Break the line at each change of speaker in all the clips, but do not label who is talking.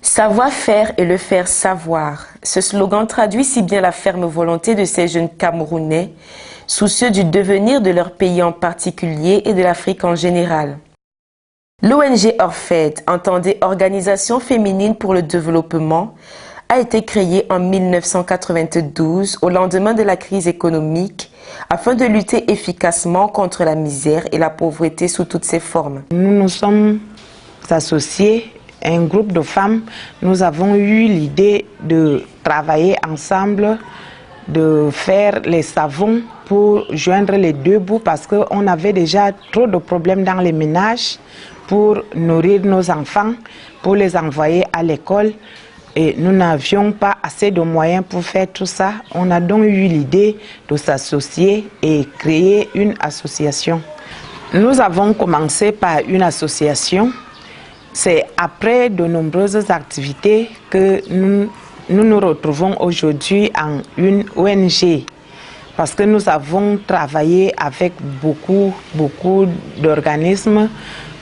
Savoir-faire et le faire savoir. Ce slogan traduit si bien la ferme volonté de ces jeunes Camerounais, soucieux du devenir de leur pays en particulier et de l'Afrique en général. L'ONG Orfed, entendée Organisation féminine pour le développement, a été créée en 1992 au lendemain de la crise économique afin de lutter efficacement contre la misère et la pauvreté sous toutes ses formes.
Nous nous sommes associés, un groupe de femmes, nous avons eu l'idée de travailler ensemble, de faire les savons pour joindre les deux bouts parce qu'on avait déjà trop de problèmes dans les ménages pour nourrir nos enfants, pour les envoyer à l'école. Et nous n'avions pas assez de moyens pour faire tout ça. On a donc eu l'idée de s'associer et créer une association. Nous avons commencé par une association. C'est après de nombreuses activités que nous retrouvons aujourd'hui en une ONG. Parce que nous avons travaillé avec beaucoup d'organismes,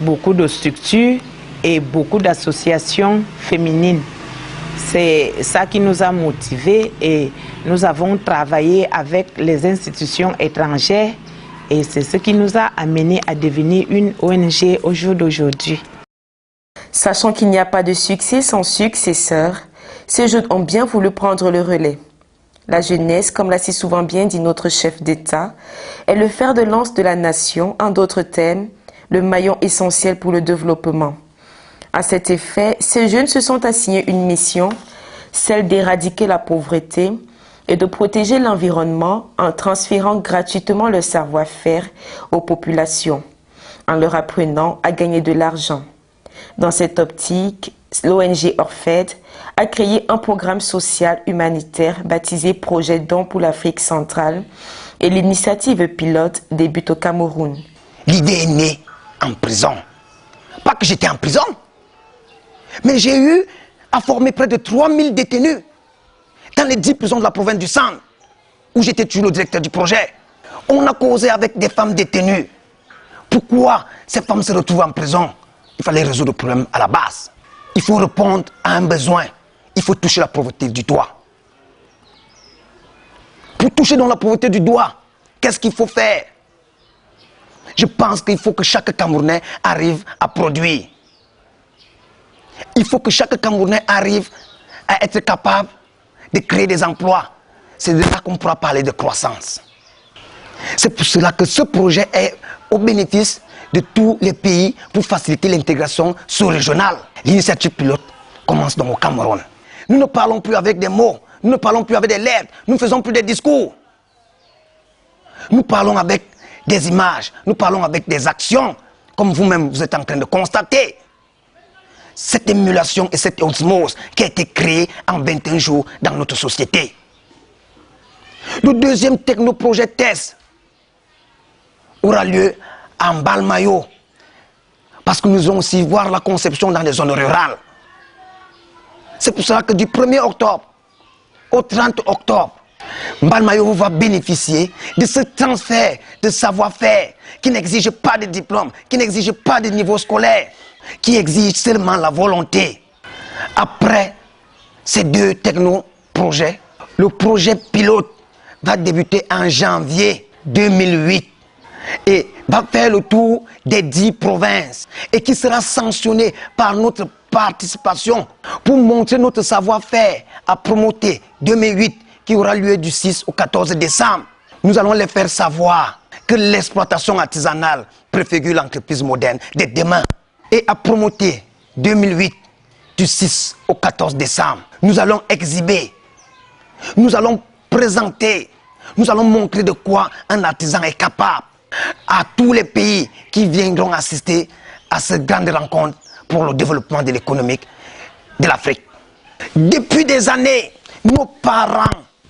beaucoup de structures et beaucoup d'associations féminines. C'est ça qui nous a motivés et nous avons travaillé avec les institutions étrangères et c'est ce qui nous a amenés à devenir une ONG au jour d'aujourd'hui.
Sachant qu'il n'y a pas de succès sans successeur, ces jeunes ont bien voulu prendre le relais. La jeunesse, comme l'a si souvent bien dit notre chef d'État, est le fer de lance de la nation, en d'autres termes, le maillon essentiel pour le développement. À cet effet, ces jeunes se sont assignés une mission, celle d'éradiquer la pauvreté et de protéger l'environnement en transférant gratuitement leur savoir-faire aux populations, en leur apprenant à gagner de l'argent. Dans cette optique, l'ONG Orfed a créé un programme social humanitaire baptisé Projet Don pour l'Afrique centrale et l'initiative pilote débute au Cameroun.
L'idée est née en prison. Pas que j'étais en prison, mais j'ai eu à former près de 3000 détenus dans les 10 prisons de la province du Centre, où j'étais toujours le directeur du projet. On a causé avec des femmes détenues. Pourquoi ces femmes se retrouvent en prison? Il fallait résoudre le problème à la base. Il faut répondre à un besoin. Il faut toucher la pauvreté du doigt. Pour toucher dans la pauvreté du doigt, qu'est-ce qu'il faut faire? Je pense qu'il faut que chaque Camerounais arrive à produire. Il faut que chaque Camerounais arrive à être capable de créer des emplois. C'est de là qu'on pourra parler de croissance. C'est pour cela que ce projet est au bénéfice de tous les pays pour faciliter l'intégration sous-régionale. L'initiative pilote commence donc au Cameroun. Nous ne parlons plus avec des mots, nous ne parlons plus avec des lettres, nous ne faisons plus des discours. Nous parlons avec des images, nous parlons avec des actions, comme vous-même vous êtes en train de constater. Cette émulation et cette osmose qui a été créée en 21 jours dans notre société. Le deuxième technoprojet test aura lieu en Balmayo, parce que nous allons aussi voir la conception dans les zones rurales. C'est pour cela que du 1er octobre au 30 octobre, Balmayo va bénéficier de ce transfert de savoir-faire qui n'exige pas de diplôme, qui n'exige pas de niveau scolaire, qui exige seulement la volonté. Après ces deux technoprojets, le projet pilote va débuter en janvier 2008 et va faire le tour des 10 provinces et qui sera sanctionné par notre participation pour montrer notre savoir-faire à Promoté 2008 qui aura lieu du 6 au 14 décembre. Nous allons les faire savoir que l'exploitation artisanale préfigure l'entreprise moderne de demain. Et à Promoté 2008 du 6 au 14 décembre, nous allons exhiber, nous allons présenter, nous allons montrer de quoi un artisan est capable à tous les pays qui viendront assister à cette grande rencontre pour le développement de l'économie de l'Afrique. Depuis des années, nos parents,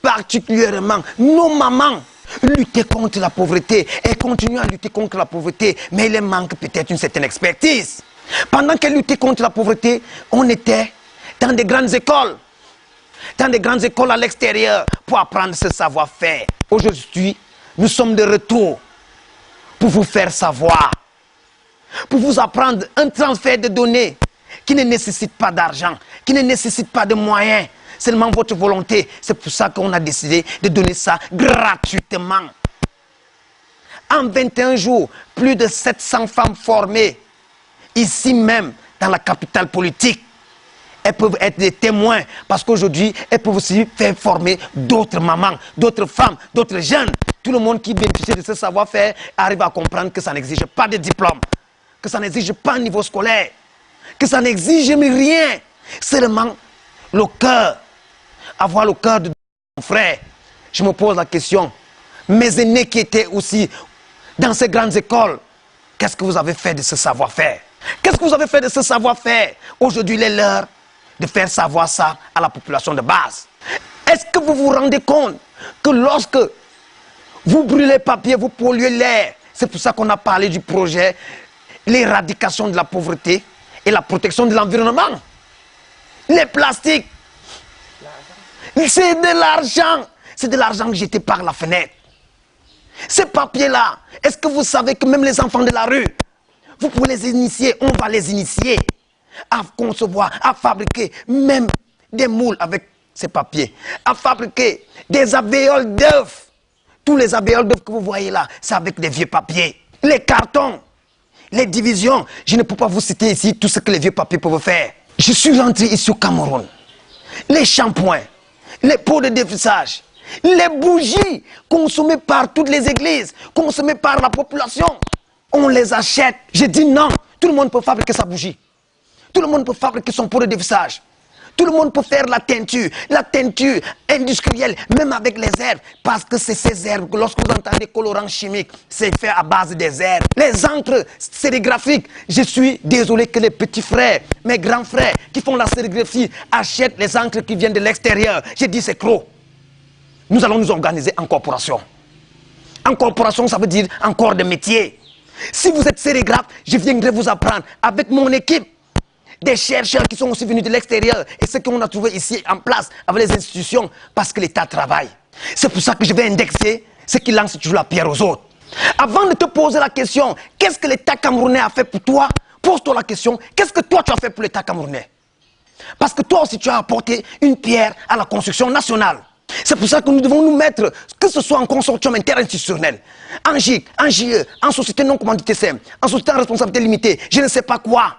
particulièrement nos mamans, luttaient contre la pauvreté et continuent à lutter contre la pauvreté, mais il leur manque peut-être une certaine expertise. Pendant qu'elles luttaient contre la pauvreté, on était dans des grandes écoles. Dans des grandes écoles à l'extérieur pour apprendre ce savoir-faire. Aujourd'hui, nous sommes de retour pour vous faire savoir, pour vous apprendre un transfert de données qui ne nécessite pas d'argent, qui ne nécessite pas de moyens, seulement votre volonté. C'est pour ça qu'on a décidé de donner ça gratuitement. En 21 jours, plus de 700 femmes formées, ici même, dans la capitale politique. Elles peuvent être des témoins parce qu'aujourd'hui, elles peuvent aussi faire former d'autres mamans, d'autres femmes, d'autres jeunes. Tout le monde qui bénéficie de ce savoir-faire arrive à comprendre que ça n'exige pas de diplôme, que ça n'exige pas un niveau scolaire, que ça n'exige rien. Seulement le cœur, avoir le cœur de mon frère. Je me pose la question, mes aînés qui étaient aussi dans ces grandes écoles, qu'est-ce que vous avez fait de ce savoir-faire? Qu'est-ce que vous avez fait de ce savoir-faire? Aujourd'hui, il est l'heure de faire savoir ça à la population de base. Est-ce que vous vous rendez compte que lorsque vous brûlez papier, vous polluez l'air? C'est pour ça qu'on a parlé du projet, l'éradication de la pauvreté et la protection de l'environnement. Les plastiques, c'est de l'argent. C'est de l'argent jeté par la fenêtre. Ces papiers-là, est-ce que vous savez que même les enfants de la rue, vous pouvez les initier, on va les initier à concevoir, à fabriquer même des moules avec ces papiers, à fabriquer des alvéoles d'œufs. Tous les alvéoles d'œufs que vous voyez là, c'est avec des vieux papiers. Les cartons, les divisions, je ne peux pas vous citer ici tout ce que les vieux papiers peuvent faire. Je suis rentré ici au Cameroun. Les shampoings, les pots de défrisage, les bougies consommées par toutes les églises, consommées par la population, on les achète. J'ai dit non, tout le monde peut fabriquer sa bougie. Tout le monde peut fabriquer son pot de dévissage. Tout le monde peut faire la teinture industrielle, même avec les herbes. Parce que c'est ces herbes, lorsque vous entendez colorants chimiques, c'est fait à base des herbes. Les encres sérigraphiques, je suis désolé que les petits frères, mes grands frères qui font la sérigraphie achètent les encres qui viennent de l'extérieur. J'ai dit c'est trop. Nous allons nous organiser en corporation. En corporation, ça veut dire en corps de métier. Si vous êtes sérigraphe, je viendrai vous apprendre avec mon équipe. Des chercheurs qui sont aussi venus de l'extérieur et ceux qu'on a trouvé ici en place avec les institutions parce que l'État travaille. C'est pour ça que je vais indexer ceux qui lancent toujours la pierre aux autres. Avant de te poser la question, qu'est-ce que l'État camerounais a fait pour toi? Pose-toi la question, qu'est-ce que toi tu as fait pour l'État camerounais? Parce que toi aussi tu as apporté une pierre à la construction nationale. C'est pour ça que nous devons nous mettre, que ce soit en consortium interinstitutionnel, en GIC, en JE, en société non commanditée, en société en responsabilité limitée, je ne sais pas quoi.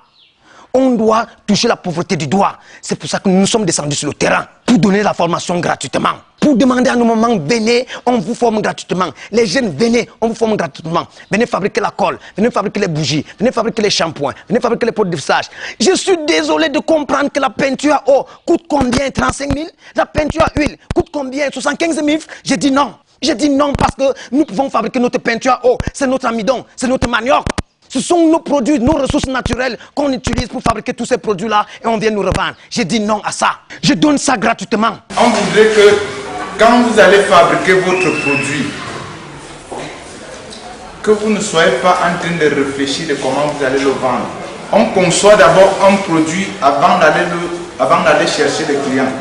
On doit toucher la pauvreté du doigt. C'est pour ça que nous sommes descendus sur le terrain, pour donner la formation gratuitement. Pour demander à nos mamans, venez, on vous forme gratuitement. Les jeunes, venez, on vous forme gratuitement. Venez fabriquer la colle, venez fabriquer les bougies, venez fabriquer les shampoings, venez fabriquer les pots de dévissage. Je suis désolé de comprendre que la peinture à eau coûte combien? 35 000. La peinture à huile coûte combien? 75 000. J'ai dit non. J'ai dit non parce que nous pouvons fabriquer notre peinture à eau. C'est notre amidon, c'est notre manioc. Ce sont nos produits, nos ressources naturelles qu'on utilise pour fabriquer tous ces produits-là et on vient nous revendre. J'ai dit non à ça. Je donne ça gratuitement.
On voudrait que quand vous allez fabriquer votre produit, que vous ne soyez pas en train de réfléchir de comment vous allez le vendre. On conçoit d'abord un produit avant d'aller chercher les clients.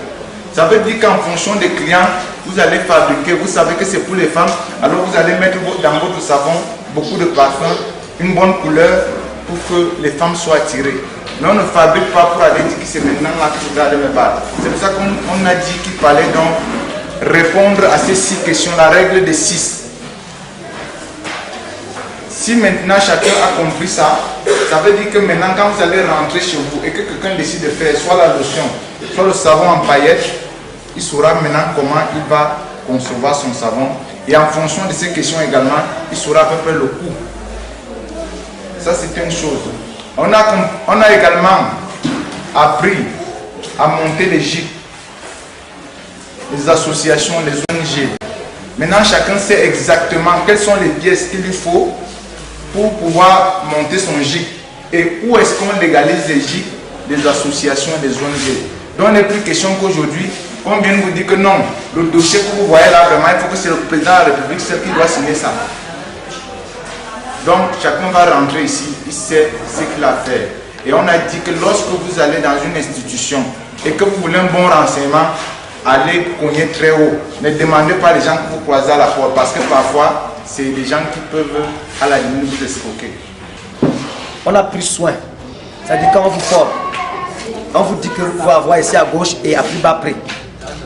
Ça veut dire qu'en fonction des clients, vous allez fabriquer, vous savez que c'est pour les femmes, alors vous allez mettre dans votre savon beaucoup de parfums, une bonne couleur pour que les femmes soient attirées. Mais on ne fabrique pas pour aller dire que c'est maintenant là que je garde mes balles. C'est pour ça qu'on a dit qu'il fallait donc répondre à ces 6 questions, la règle des 6. Si maintenant chacun a compris ça, ça veut dire que maintenant quand vous allez rentrer chez vous et que quelqu'un décide de faire soit la lotion, soit le savon en paillettes, il saura maintenant comment il va concevoir son savon. Et en fonction de ces questions également, il saura à peu près le coût. Ça, c'est une chose. On a également appris à monter les GIC, les associations, les ONG. Maintenant, chacun sait exactement quelles sont les pièces qu'il lui faut pour pouvoir monter son GIC. Et où est-ce qu'on légalise les GIC, les associations, les ONG. Donc, il n'est plus question qu'aujourd'hui, on vient vous dire que non, le dossier que vous voyez là, vraiment, il faut que c'est le président de la République seul qui doit signer ça. Donc, chacun va rentrer ici, il sait ce qu'il a fait. Et on a dit que lorsque vous allez dans une institution, et que vous voulez un bon renseignement, allez cogner très haut. Ne demandez pas les gens que vous croisez à la porte parce que parfois, c'est des gens qui peuvent à la limite vous escroquer.
On a pris soin. C'est-à-dire quand on vous forme, on vous dit que vous pouvez avoir ici à gauche et à plus bas près.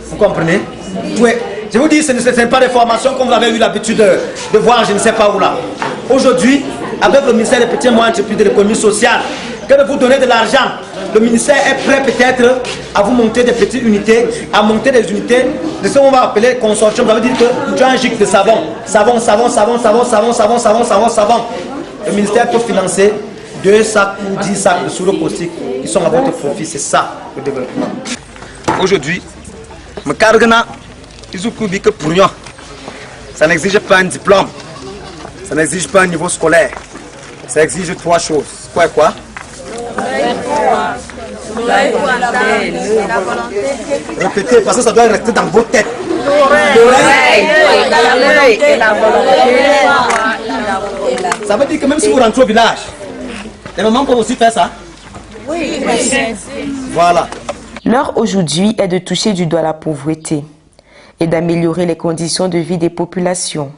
Vous comprenez? Oui. Je vous dis, ce n'est pas des formations comme vous avez eu l'habitude de voir, je ne sais pas où là. Aujourd'hui, avec le ministère des Petits et Moyens Entreprises de l'économie sociale, que de vous donner de l'argent, le ministère est prêt peut-être à vous monter des petites unités, à monter des unités de ce qu'on va appeler consortium. Ça veut dire que tu as un gicle de savon. Savon, savon, savon, savon, savon, savon, savon, savon, savon. Le ministère peut financer 2 sacs ou 10 sacs de soude caustique qui sont à votre profit. C'est ça le développement. Aujourd'hui, me cargana, ils ont dit que pour nous, ça n'exige pas un diplôme, ça n'exige pas un niveau scolaire, ça exige 3 choses. Quoi et quoi? Répétez parce que ça doit rester dans vos têtes. Ça veut dire que même si vous rentrez au village, les mamans peuvent aussi faire ça? Oui. Voilà.
L'heure aujourd'hui est de toucher du doigt la pauvreté et d'améliorer les conditions de vie des populations.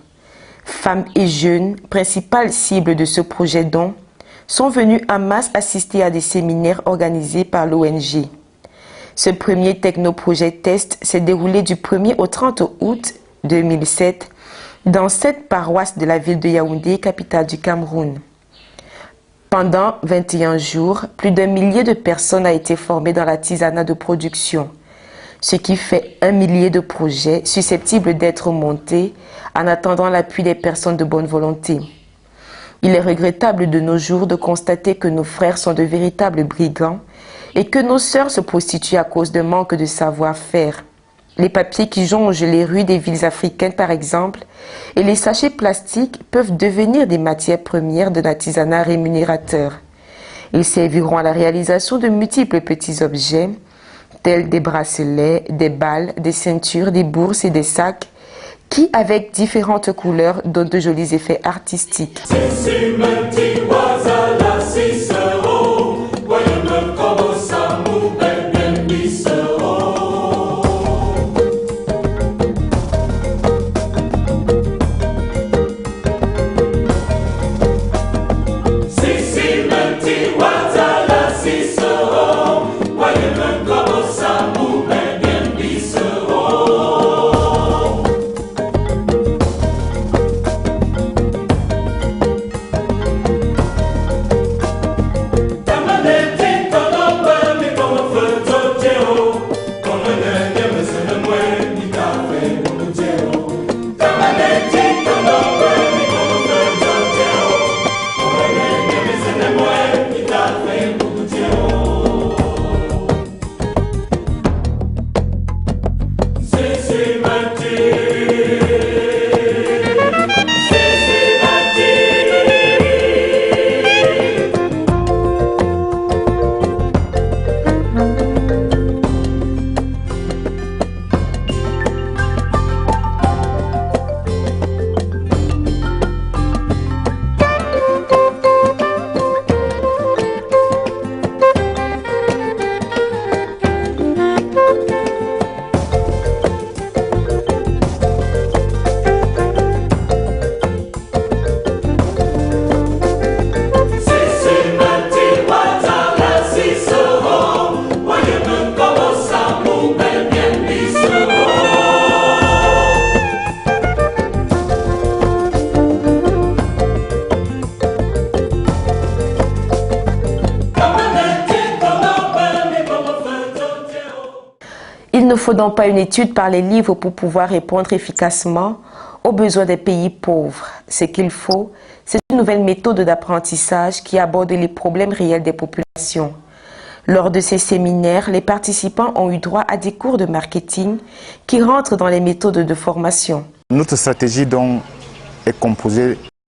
Femmes et jeunes, principales cibles de ce projet don, sont venus en masse assister à des séminaires organisés par l'ONG. Ce premier technoprojet test s'est déroulé du 1er au 30 août 2007 dans 7 paroisses de la ville de Yaoundé, capitale du Cameroun. Pendant 21 jours, plus d'1 millier de personnes ont été formées dans l'artisanat de production, ce qui fait 1 millier de projets susceptibles d'être montés en attendant l'appui des personnes de bonne volonté. Il est regrettable de nos jours de constater que nos frères sont de véritables brigands et que nos sœurs se prostituent à cause de manque de savoir-faire. Les papiers qui jonchent les rues des villes africaines, par exemple, et les sachets plastiques peuvent devenir des matières premières de l'artisanat rémunérateur. Ils serviront à la réalisation de multiples petits objets, tels des bracelets, des balles, des ceintures, des bourses et des sacs, qui, avec différentes couleurs, donnent de jolis effets artistiques. Il ne faut donc pas une étude par les livres pour pouvoir répondre efficacement aux besoins des pays pauvres. Ce qu'il faut, c'est une nouvelle méthode d'apprentissage qui aborde les problèmes réels des populations. Lors de ces séminaires, les participants ont eu droit à des cours de marketing qui rentrent dans les méthodes de formation.
Notre stratégie donc est composée